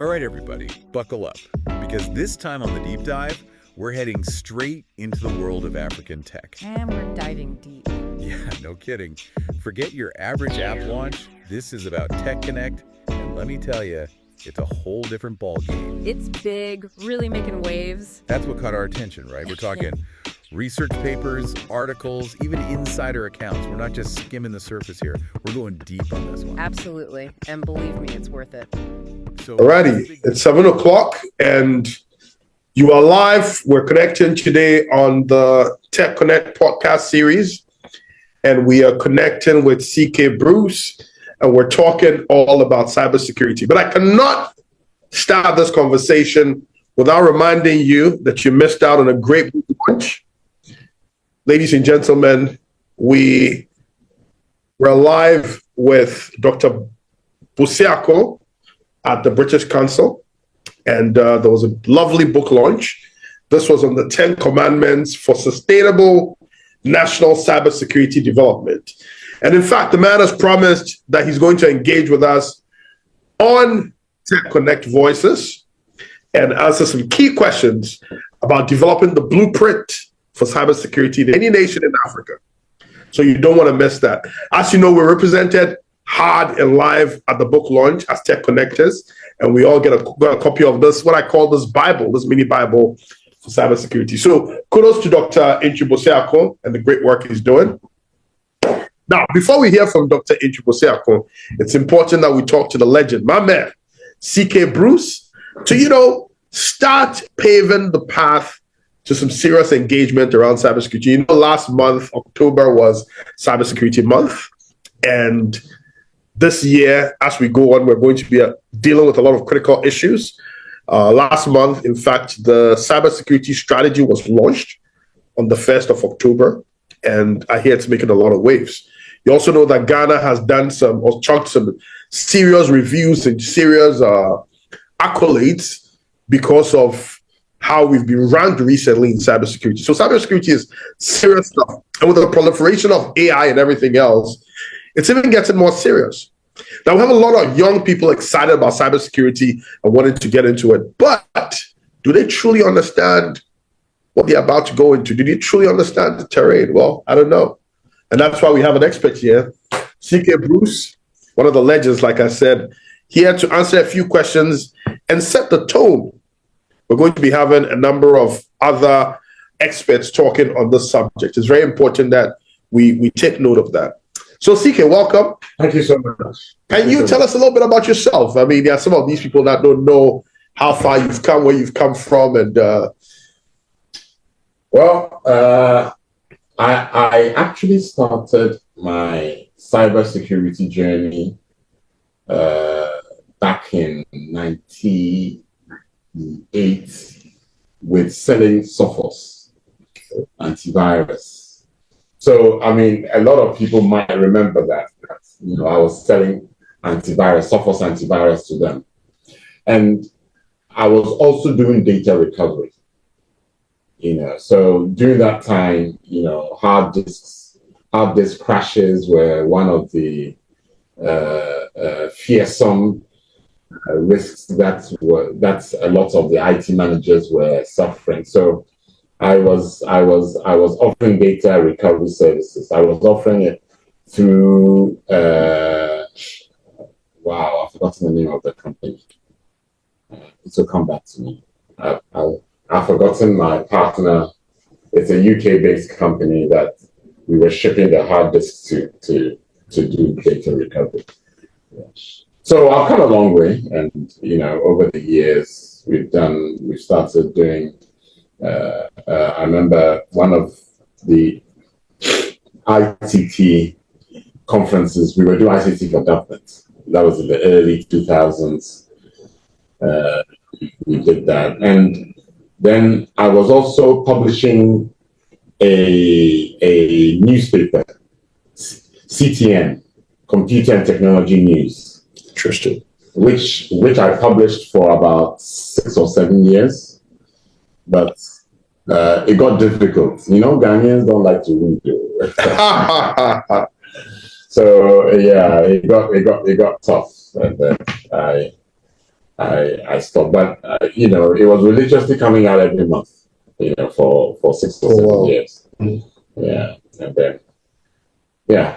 All right, everybody, buckle up, because this time on the deep dive, we're heading straight into the world of African tech. And we're diving deep. Yeah, no kidding. Forget your average app launch. This is about Texonnect, and let me tell you, it's a whole different ballgame. It's big, really making waves. That's what caught our attention, right? We're talking research papers, articles, even insider accounts. We're not just skimming the surface here. We're going deep on this one. Absolutely. And believe me, it's worth it. Alrighty, it's 7 o'clock and you are live. We're connecting today on the Texonnect podcast series, and we are connecting with CK Bruce, and we're talking all about cybersecurity. But I cannot start this conversation without reminding you that you missed out on a great launch. Ladies and gentlemen, we're live with Dr. Busiako at the British Council, and there was a lovely book launch. This was on the 10 Commandments for Sustainable National Cybersecurity Development. And in fact, the man has promised that he's going to engage with us on Texonnect Voices and answer some key questions about developing the blueprint for cybersecurity in any nation in Africa. So you don't want to miss that. As you know, we're represented hard and live at the book launch as Tech Connectors, and we all got a copy of this, what I call this Bible, this mini Bible for cybersecurity. So kudos to Dr. Busiako and the great work he's doing. Now, before we hear from Dr. Busiako, it's important that we talk to the legend, my man, CK Bruce, to, start paving the path to some serious engagement around cybersecurity. Last month, October, was Cybersecurity Month, and this year, as we go on, we're going to be dealing with a lot of critical issues. Last month, in fact, the cybersecurity strategy was launched on the 1st of October, and I hear it's making a lot of waves. You also know that Ghana has done some serious reviews and serious accolades because of how we've been ranked recently in cybersecurity. So cybersecurity is serious stuff. And with the proliferation of AI and everything else, it's even getting more serious. Now, we have a lot of young people excited about cybersecurity and wanting to get into it, but do they truly understand what they're about to go into? Do they truly understand the terrain? Well, I don't know. And that's why we have an expert here, CK Bruce, one of the legends, like I said, here to answer a few questions and set the tone. We're going to be having a number of other experts talking on this subject. It's very important that we take note of that. So, CK, welcome. Thank you so much. Can you tell us a little bit about yourself? I mean, there are some of these people that don't know how far you've come, where you've come from, and I actually started my cybersecurity journey back in 1998 with selling Sophos antivirus. So, I mean, a lot of people might remember that, I was selling Sophos antivirus to them. And I was also doing data recovery, So during that time, hard disk crashes were one of the fearsome risks that a lot of the IT managers were suffering. So I was offering data recovery services. I was offering it through I've forgotten the name of the company. It will come back to me. I've forgotten my partner. It's a UK-based company that we were shipping the hard disks to do data recovery. So I've come a long way, and over the years we've started doing. I remember one of the ICT conferences, we were doing ICT for government. That was in the early 2000s. We did that. And then I was also publishing a newspaper, CTN, Computer and Technology News. Interesting. Which I published for about 6 or 7 years. But it got difficult. Ghanaians don't like to read. So yeah, it got tough. And then I I stopped. But it was religiously coming out every month. For 6 or 7 years. Yeah, and then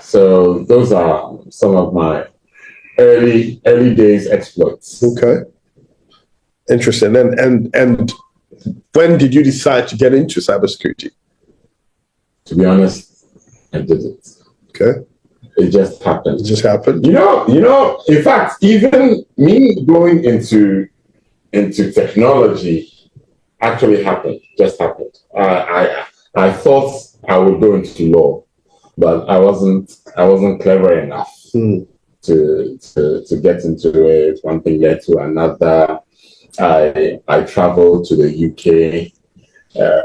so those are some of my early days exploits. Okay. Interesting. And when did you decide to get into cybersecurity? To be honest, I didn't. Okay. It just happened. It just happened. In fact, even me going into technology actually just happened. I thought I would go into law, but I wasn't clever enough to get into it. One thing led to another. I traveled to the UK.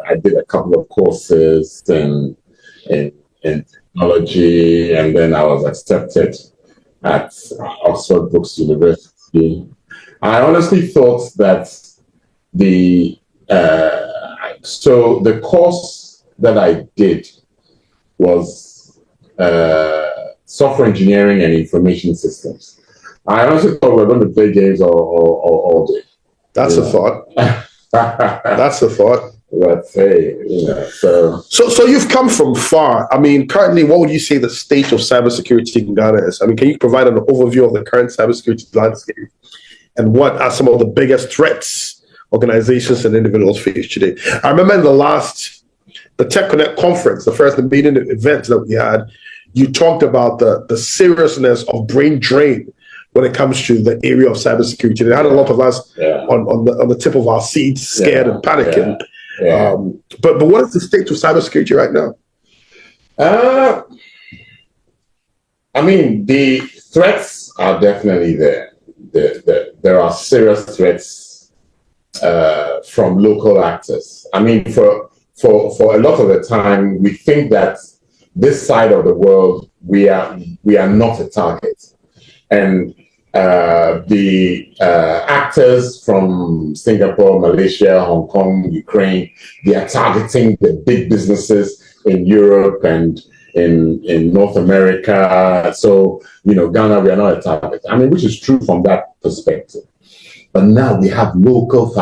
I did a couple of courses in technology, and then I was accepted at Oxford Brookes University. I honestly thought that the course that I did was software engineering and information systems. I honestly thought we were going to play games all day. That's a thought. That's a thought. But hey, So you've come from far. I mean, currently, what would you say the state of cybersecurity in Ghana is? I mean, can you provide an overview of the current cybersecurity landscape, and what are some of the biggest threats organizations and individuals face today? I remember in the Texonnect conference, the first meeting event that we had, you talked about the seriousness of brain drain when it comes to the area of cybersecurity. They had a lot of us on the tip of our seats, scared and panicking. Yeah. But what is the state of cybersecurity right now? I mean, the threats are definitely there. There are serious threats from local actors. I mean, for a lot of the time, we think that this side of the world, we are not a target, and the actors from Singapore, Malaysia, Hong Kong, Ukraine, they are targeting the big businesses in Europe and in North America. So, Ghana, we are not a target. I mean, which is true from that perspective. But now we have local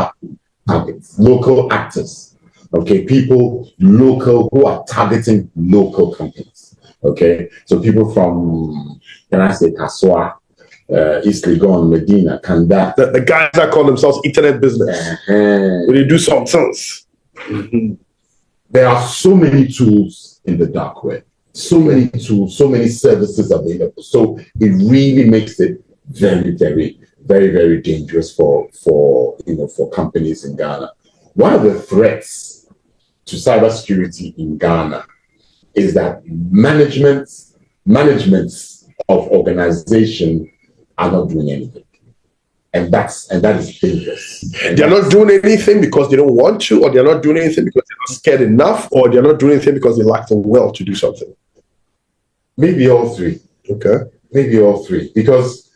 targets, local actors, okay? People local who are targeting local companies, okay? So people from, can I say, Kaswa, East Legon, Medina, Kanda. The guys that call themselves internet business. They do something else. There are so many tools in the dark web. So many tools, so many services available. So it really makes it very, very, very, very dangerous for companies in Ghana. One of the threats to cybersecurity in Ghana is that managements of organization are not doing anything. And that is dangerous. They're not doing anything because they don't want to, or they're not doing anything because they're not scared enough, or they're not doing anything because they lack the will to do something. Maybe all three. Okay. Maybe all three. Because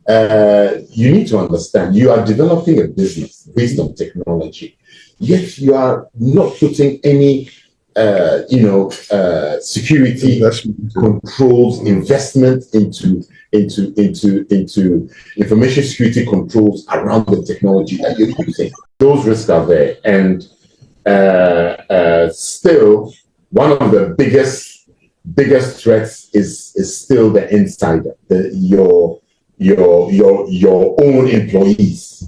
you need to understand, you are developing a business based on technology, yet you are not putting any security controls, investment into information security controls around the technology that you're using. Those risks are there, and still one of the biggest threats is still the insider, your own employees.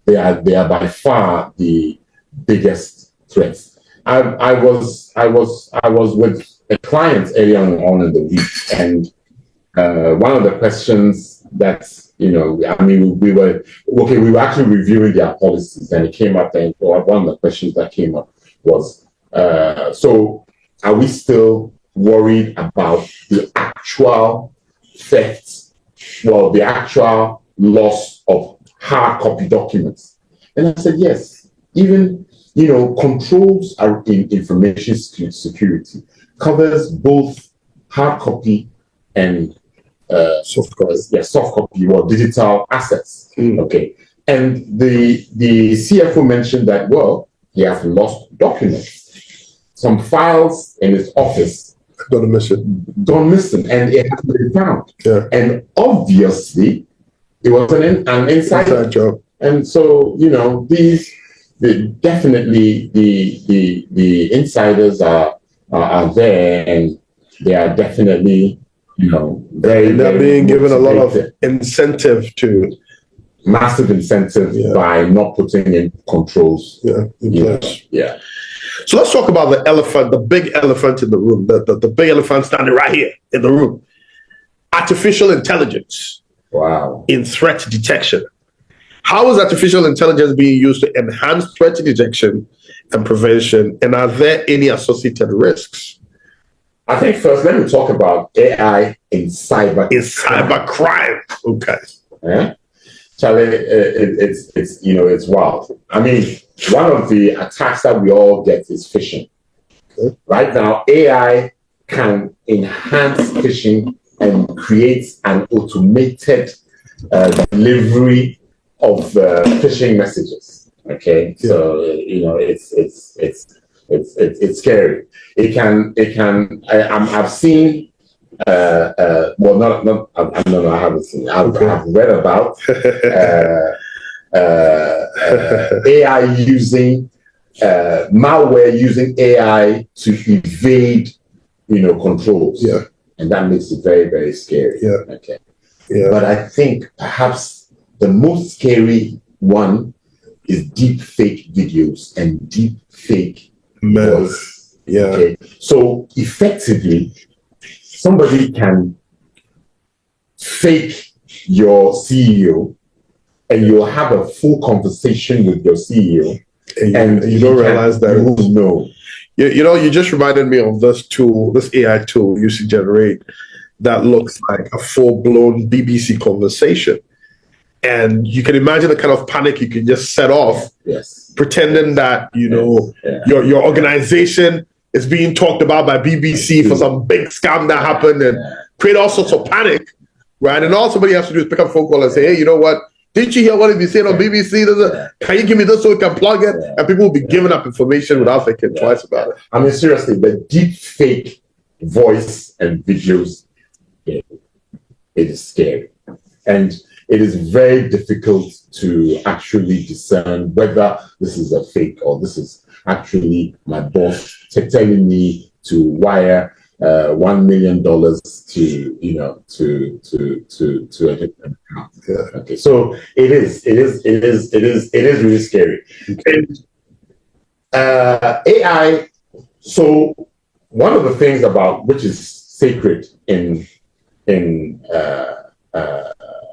They are by far the biggest threats. I was with a client earlier on in the week, and one of the questions that we were actually reviewing their policies, and it came up, and one of the questions that came up was, so are we still worried about the actual theft, the actual loss of hard copy documents? And I said, yes, even controls are in information security covers both hard copy and soft copy or digital assets. Okay, and the CFO mentioned that he has lost documents, some files in his office gone missing, and it has been found. Yeah. And obviously, it was an inside job. And so, definitely the insiders are there, and they are definitely, very, And they're very being given a lot of motivated. incentive to Massive incentive by not putting in controls. in place. Yeah. So let's talk about the elephant, the big elephant in the room, the big elephant standing right here in the room. Artificial intelligence. Wow. In threat detection. How is artificial intelligence being used to enhance threat detection and prevention? And are there any associated risks? I think first, let me talk about AI in cyber. In cyber crime. Okay. Yeah. Charlie, it's wild. I mean, one of the attacks that we all get is phishing. Okay. Right now, AI can enhance phishing and create an automated delivery of phishing messages. Okay, so it's scary. I've seen. Well, not. I haven't seen. I've read about AI using malware using AI to evade, controls. Yeah. And that makes it very, very scary. Yeah. Okay. Yeah. But I think perhaps the most scary one is deep fake videos and deep fake voice. Yeah. Okay. So effectively, somebody can fake your CEO and you'll have a full conversation with your CEO. And you don't realize that. You won't know. You just reminded me of this tool, this AI tool we used to generate that looks like a full-blown BBC conversation. And you can imagine the kind of panic you can just set off, pretending that, your organization is being talked about by BBC for some big scam that happened and create all sorts of panic, right? And all somebody has to do is pick up a phone call and say, hey, you know what? Didn't you hear what he said on BBC? Can you give me this so we can plug it? And people will be giving up information without thinking twice about it. I mean, seriously, the deep fake voice and videos, it is scary. And it is very difficult to actually discern whether this is a fake or this is actually my boss telling me to wire $1 million to a different account. Yeah. Okay, so it is really scary. And AI. So one of the things about which is sacred in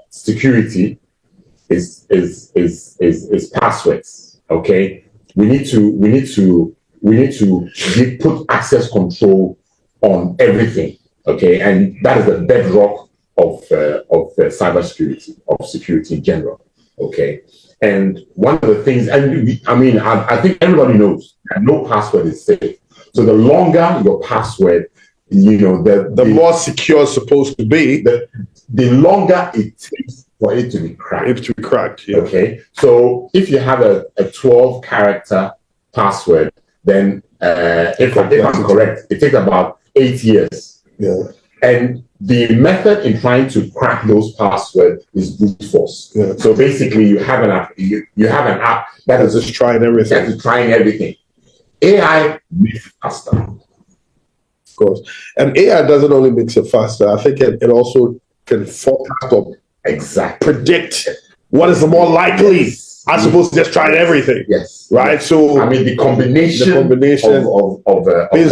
security is passwords. Okay, we need to put access control on everything. Okay, and that is the bedrock of cybersecurity, of security in general. Okay, and one of the things, I think everybody knows that no password is safe. So the longer your password, the more secure it's supposed to be, the longer it takes for it to be cracked. Yeah. Okay, so if you have a 12-character password, then if I'm correct, it takes about 8 years. Yeah. And the method in trying to crack those passwords is brute force. Yeah. So basically, you have an app. You have an app that is just trying everything. AI makes it faster. Of course. And AI doesn't only make it faster. I think it also can forecast or predict what is the more likely as opposed to just trying everything. Yes. Right? So I mean the combination of based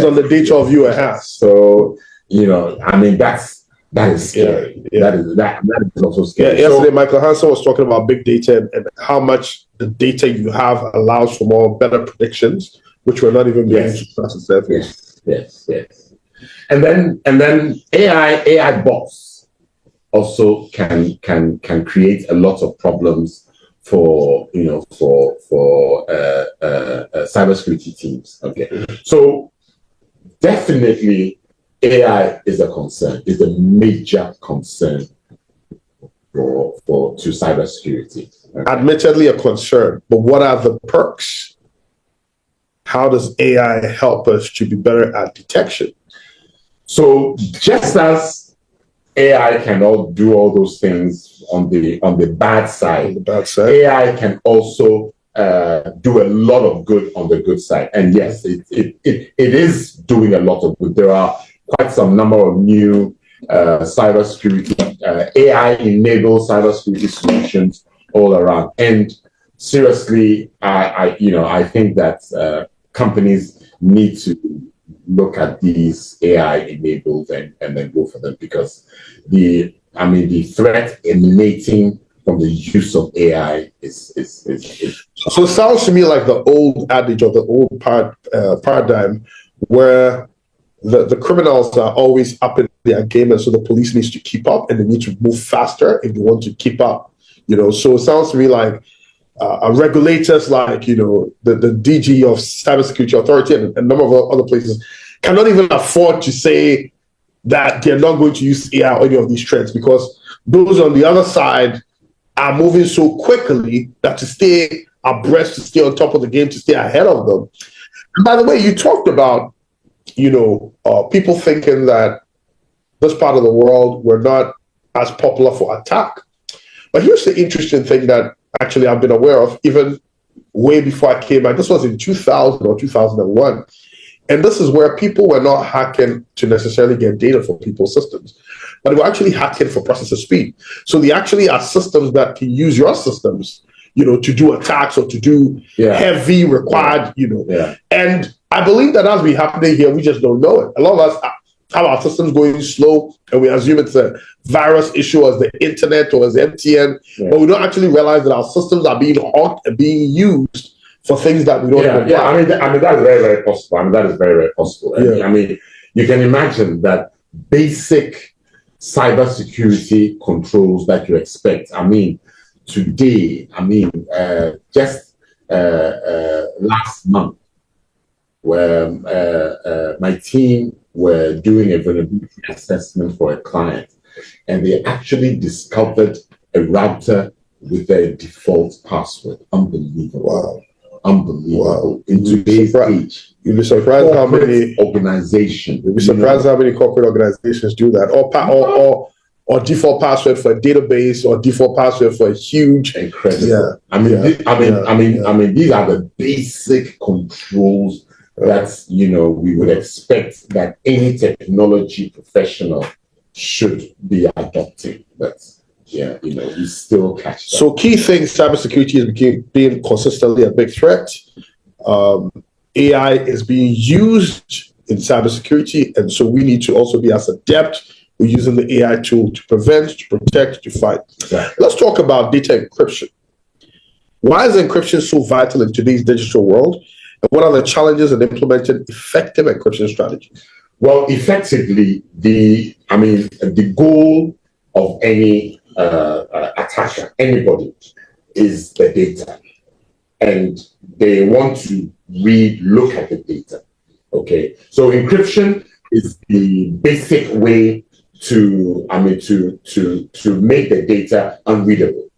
on the data of you it has. So that is scary. Yeah. That is also scary. Yeah, yesterday Michael Hansen was talking about big data and how much the data you have allows for more better predictions, which we're not even being able to surface. Yes. And then AI bots also can create a lot of problems for cybersecurity teams. Okay, so definitely AI is a concern, is a major concern to cybersecurity. Okay. Admittedly a concern, but what are the perks? How does AI help us to be better at detection? So just as AI cannot do all those things on the bad side. The bad side. AI can also do a lot of good on the good side. And yes, it is doing a lot of good. There are quite some number of new cybersecurity, AI-enabled cybersecurity solutions all around. And seriously, I think that companies need to look at these AI-enabled and then go for them, because the threat emanating from the use of AI is. So it sounds to me like the old adage or the old paradigm where the criminals are always up in their game, and so the police needs to keep up and they need to move faster if they want to keep up. So it sounds to me like regulators like, the DG of Cybersecurity Authority and a number of other places cannot even afford to say that they're not going to use AI or any of these trends, because those on the other side are moving so quickly that to stay abreast, to stay on top of the game, to stay ahead of them. And by the way, you talked about, people thinking that this part of the world were not as popular for attack. But here's the interesting thing that actually I've been aware of even way before I came back. This was in 2000 or 2001. And this is where people were not hacking to necessarily get data for people's systems, but they were actually hacking for processor speed. So they actually are systems that can use your systems, to do attacks or to do heavy required, And I believe that as we happening here, we just don't know it. A lot of us have our systems going slow and we assume it's a virus issue as the internet or as MTN, but we don't actually realize that our systems are being hacked and being used for things that we don't know. Yeah, I mean that's very, very possible. That is very, very possible. And, you can imagine that basic cybersecurity controls that you expect. Today, just last month, where my team were doing a vulnerability assessment for a client, and they actually discovered a router with a default password. Unbelievable. Wow. Unbelievable. Wow. In today's age, you'd be surprised how many organizations. You'd be surprised how many corporate organizations do that, or default password for a database, or default password for a huge. Incredible. These are the basic controls that we would expect that any technology professional should be adopting. But we still catch that. So key things, cybersecurity is being consistently a big threat. AI is being used in cybersecurity, and so we need to also be as adept with using the AI tool to prevent, to protect, to fight. Exactly. Let's talk about data encryption. Why is encryption so vital in today's digital world? And what are the challenges in implementing effective encryption strategies? Well, effectively, the goal of any attacker, anybody, is the data, and they want to look at the data. Okay, so encryption is the basic way to make the data unreadable.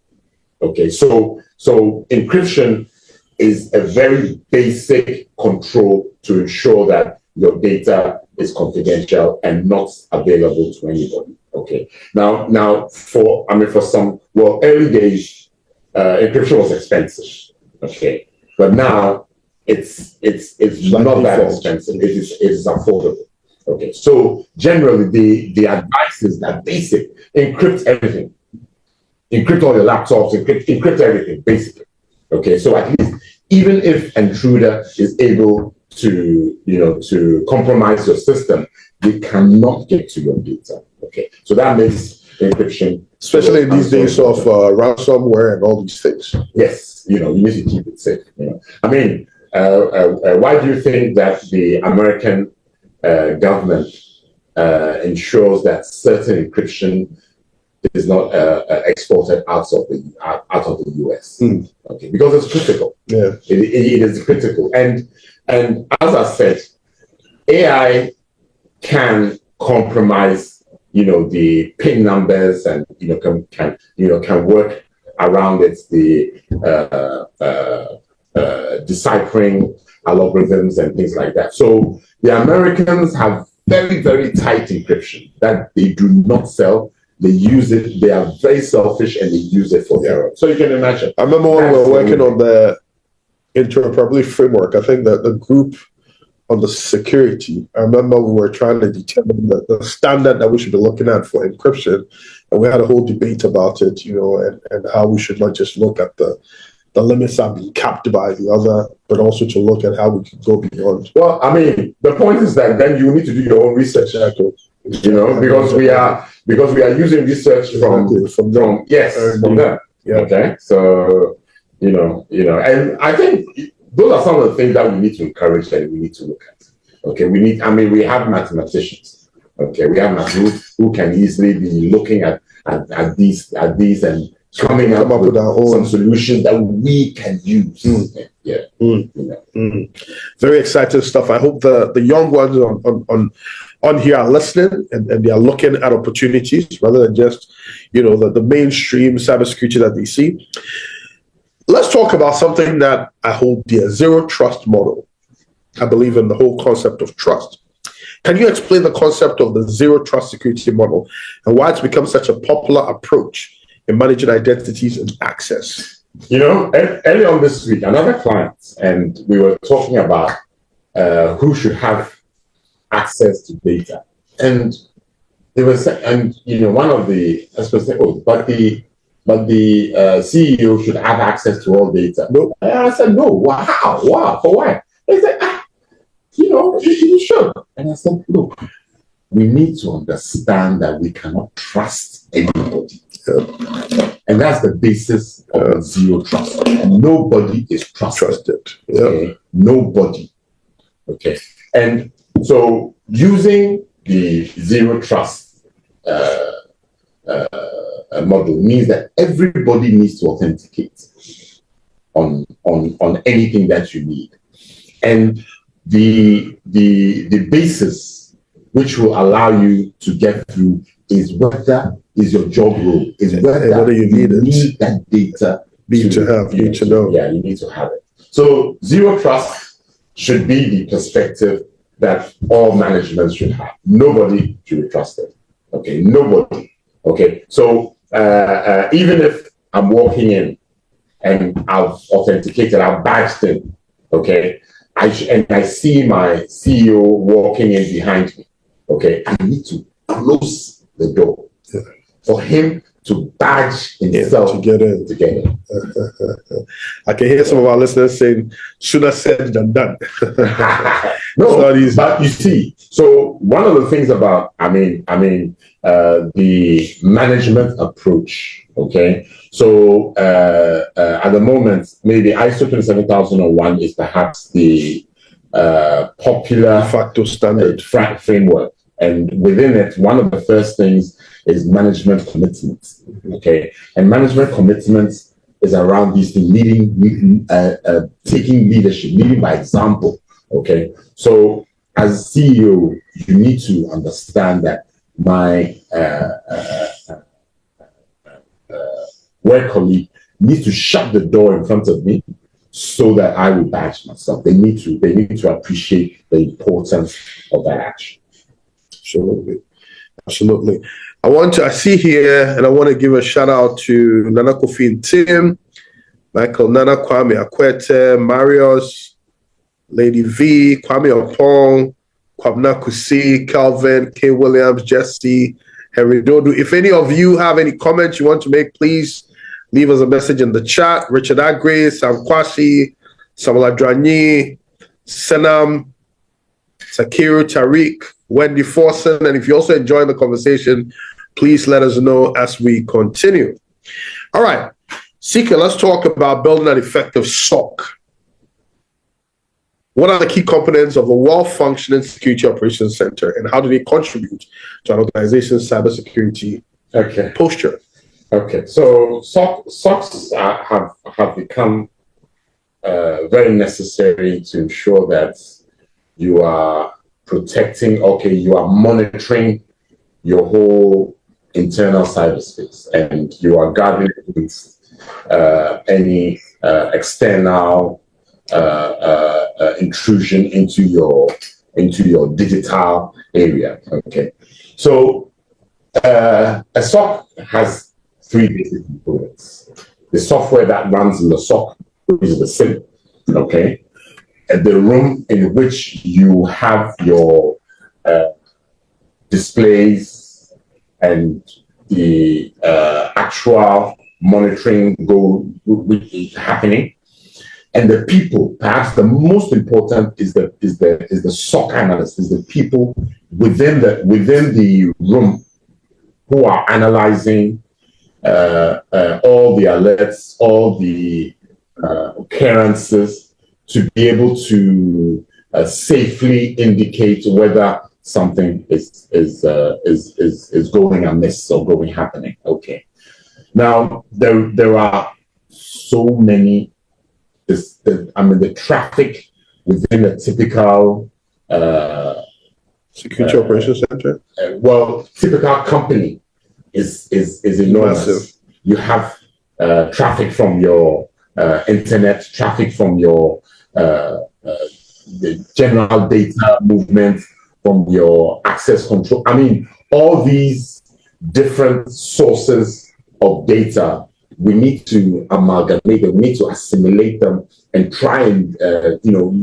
Okay, so encryption is a very basic control to ensure that your data is confidential and not available to anybody. Okay. Now for some early days, encryption was expensive. Okay, but now it's not that expensive. It is affordable. Okay, so generally the advice is that basic encrypt everything, encrypt all your laptops, encrypt everything basically. Okay, so at least even if intruder is able to compromise your system, they cannot get to your data. Okay, so that makes encryption, especially in these days of ransomware and all these things. Yes, you need to keep it safe. Why do you think that the American government ensures that certain encryption is not exported out of the US? Okay, because it's critical. Yeah, it is critical, and as I said, AI can compromise, the PIN numbers, and can work around it, deciphering algorithms and things like that. So the Americans have very, very tight encryption that they do not sell. They use it. They are very selfish and they use it for their own. So you can imagine. I remember when we were working on the interoperability framework, I think that the group on the security, I remember we were trying to determine the standard that we should be looking at for encryption. And we had a whole debate about it, and how we should not just look at the limits that are being capped by the other, but also to look at how we can go beyond. Well, I mean, the point is that then you need to do your own research. Exactly. Because we are using research from them. Yeah. Okay. So, and I think those are some of the things that we need to encourage and we need to look at. Okay. We have mathematicians. Okay. We have mathematicians who can easily be looking at these and coming up with our own solutions that we can use. Very exciting stuff. I hope the young ones on here are listening and they are looking at opportunities rather than just, the mainstream cybersecurity that they see. Let's talk about something that I hold dear, zero trust model. I believe in the whole concept of trust. Can you explain the concept of the zero trust security model and why it's become such a popular approach in managing identities and access? Early on this week, another client, and we were talking about who should have access to data. And they were saying, one of the, but the CEO should have access to all data. No. And I said, no, wow, for why? They said, you should. And I said, look, we need to understand that we cannot trust anybody. And that's the basis of zero trust. And nobody is trusted. Okay? Nobody. Okay. And so using the zero trust model means that everybody needs to authenticate on anything that you need. And the basis which will allow you to get through is whether is your job role, is whether you need that data to know. Yeah, you need to have it. So zero trust should be the perspective that all management should have. Nobody should be trusted. Okay, nobody. Okay, so even if I'm walking in and I've authenticated, I've badged in, okay, I see my CEO walking in behind me, okay, I need to close the door for him to badge himself to get in. I can hear some of our listeners saying, sooner said than done. No, but you see, so one of the things about, the management approach, okay? So at the moment, maybe ISO 27001 is perhaps the popular de facto standard framework. And within it, one of the first things is management commitments, okay? And management commitments is around these things, taking leadership, leading by example, okay? So as CEO, you need to understand that my work colleague needs to shut the door in front of me so that I will badge myself. They need to appreciate the importance of that action. Absolutely. I see here, and I want to give a shout out to Nana Kofi and Tim, Michael Nana, Kwame Akwete, Marius, Lady V, Kwame Opong, Kwabna Kusi, Calvin, K. Williams, Jesse, Henry Dodu. If any of you have any comments you want to make, please leave us a message in the chat. Richard Agre, Sam Kwasi, Samuel Adrani, Senam, Sakiru Tariq, Wendy Forson, and if you're also enjoying the conversation, please let us know as we continue. All right, Sika, let's talk about building an effective SOC. What are the key components of a well-functioning security operations center, and how do they contribute to an organization's cybersecurity posture? Okay, so SOCs have become very necessary to ensure that you are protecting, you are monitoring your whole internal cyberspace, and you are guarding against any external intrusion into your into your digital area. Okay, so a SOC has three basic components: the software that runs in the SOC, which is the SIM, okay, and the room in which you have your displays and the actual monitoring which is happening, and the people. Perhaps the most important is the SOC analyst, is the people within the room who are analyzing all the alerts, all the occurrences, to be able to safely indicate whether something is going amiss or happening. Okay. Now there are so many. The traffic within a typical security operations center. Typical company is enormous. Massive. You have traffic from your internet, traffic from your the general data movement, from your access control. I mean, all these different sources of data, we need to amalgamate them, we need to assimilate them and try and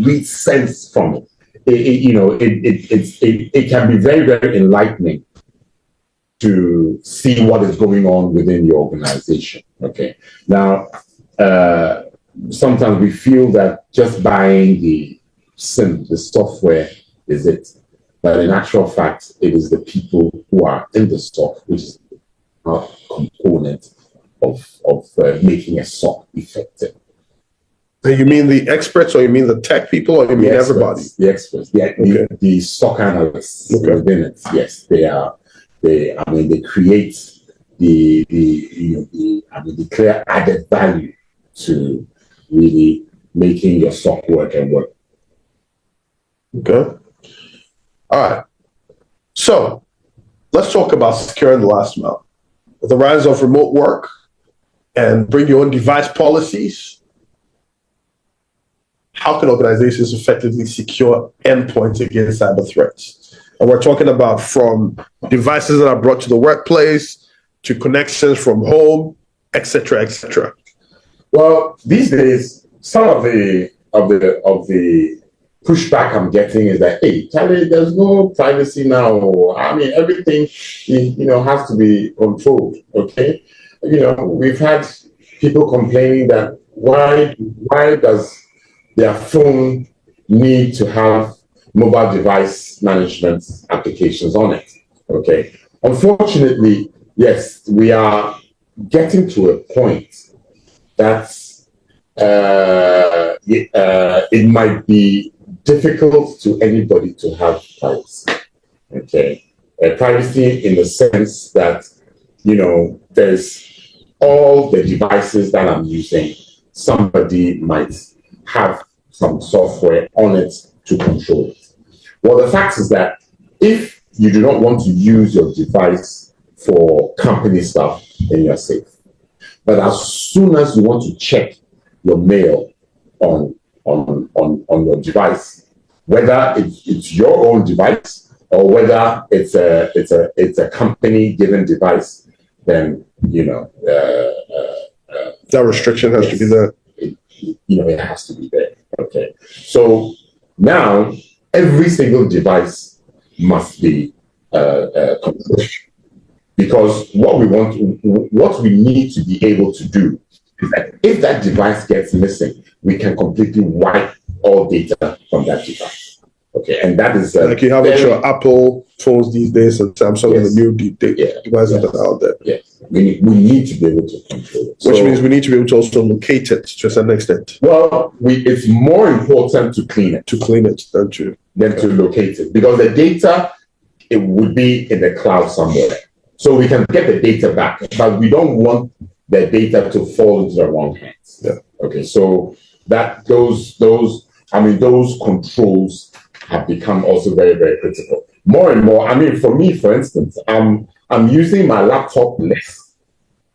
read sense from it. It can be very, very enlightening to see what is going on within your organization. Okay. Now, sometimes we feel that just buying the SIM, the software, is it. But in actual fact, it is the people who are in the SOC, which is a component of making a SOC effective. And you mean the experts, or you mean the tech people, or you mean everybody? The experts, the SOC analysts within it. Yes, they are. They create the clear added value to really making your SOC work and work. Okay. All right. So let's talk about securing the last mile. With the rise of remote work and bring your own device policies, how can organizations effectively secure endpoints against cyber threats? And we're talking about from devices that are brought to the workplace to connections from home, et cetera, et cetera. Well, these days, some of the pushback I'm getting is that, hey, Charlie, there's no privacy now. I mean, everything, has to be controlled. Okay, we've had people complaining that why does their phone need to have mobile device management applications on it? Okay, unfortunately, yes, we are getting to a point that it might be difficult to anybody to have privacy. Okay, privacy in the sense that there's all the devices that I'm using. Somebody might have some software on it to control it. Well, the fact is that if you do not want to use your device for company stuff, then you're safe. But as soon as you want to check your mail on your device, whether it's your own device or whether it's a company given device, then that restriction has to be there. It has to be there. Okay, so now every single device must be controlled, because what we need to be able to do is that if that device gets missing, we can completely wipe all data from that device. Okay, and that is like you have with your Apple phones these days, and Samsung and the new devices that are out there. Yes, we need to be able to control it. Which means we need to be able to also locate it to a certain extent. Well, it's more important to clean it. To clean it, don't you? Than to locate it, because the data, it would be in the cloud somewhere. So we can get the data back, but we don't want the data to fall into the wrong hands. Yeah. Okay, so that those controls have become also very, very critical. More and more, for me, for instance, I'm using my laptop less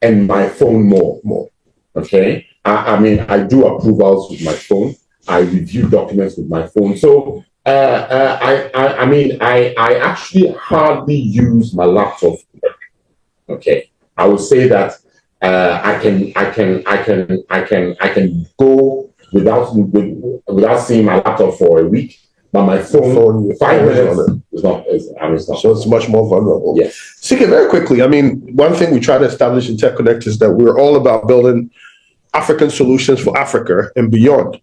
and my phone more. Okay, I do approvals with my phone. I review documents with my phone. So I mean, I actually hardly use my laptop. Okay, I would say that I can go without seeing my laptop for a week, but my phone 5 minutes is not. It's not. So it's much more vulnerable. Yes. CK, very quickly. I mean, one thing we try to establish in TechConnect is that we're all about building African solutions for Africa and beyond.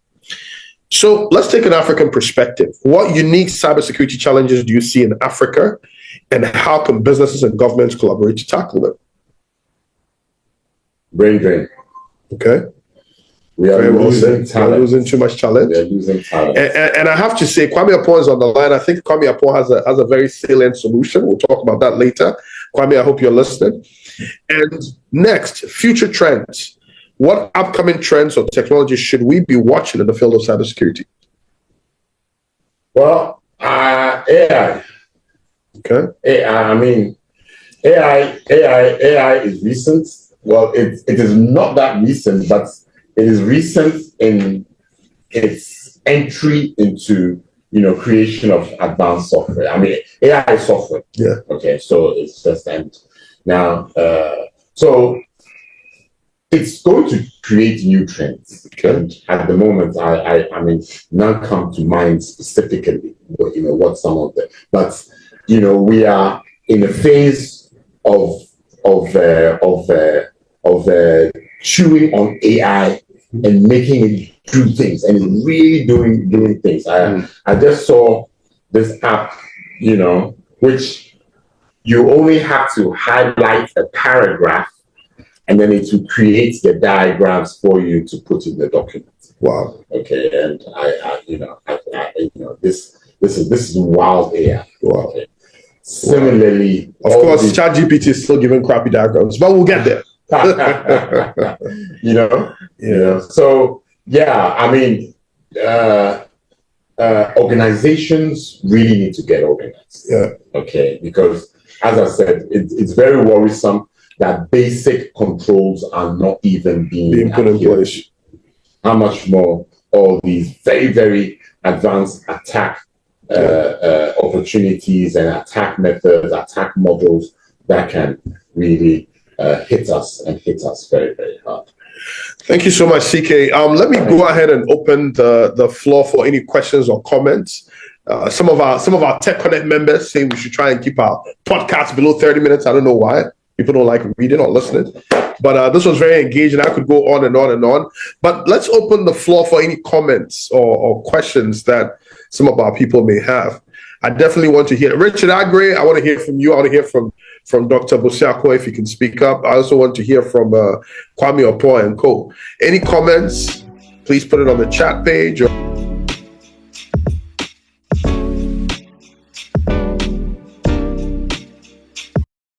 So let's take an African perspective. What unique cybersecurity challenges do you see in Africa, and how can businesses and governments collaborate to tackle them? Brain drain. Okay. We are losing talent. We're losing too much talent. We are losing talent. And I have to say, Kwame Apon is on the line. I think Kwame Apon has a very salient solution. We'll talk about that later. Kwame, I hope you're listening. And next, future trends. What upcoming trends or technologies should we be watching in the field of cybersecurity? Well, AI. Okay. AI. I mean, AI is recent. Well, it is not that recent, but it is recent in its entry into creation of advanced software. I mean, AI is software. Yeah. Okay, so it's just now. So it's going to create new trends. Okay. And at the moment, I mean, none come to mind specifically. What some of them, but we are in a phase of chewing on AI and making it do things, and it's really doing things. I just saw this app, which you only have to highlight a paragraph, and then it will create the diagrams for you to put in the document. Wow. Okay, and this is wild AI. Wow. Okay. Similarly, of course, ChatGPT is still giving crappy diagrams, but we'll get there. Yeah. So yeah, I mean, organizations really need to get organized. Yeah. Okay, because as I said, it's very worrisome that basic controls are not even being put in place. How much more all these very, very advanced attack opportunities and attack methods, attack models that can really hit us very, very hard. Thank you so much, CK. Let me go ahead and open the floor for any questions or comments. Some of our TechConnect members say we should try and keep our podcast below 30 minutes. I don't know why. People don't like reading or listening. But this was very engaging. I could go on and on and on. But let's open the floor for any comments or questions that some of our people may have. I definitely want to hear. Richard Agre, I want to hear from you. I want to hear from Dr. Bosiako, if you can speak up. I also want to hear from Kwame Apon and co. Any comments, please put it on the chat page.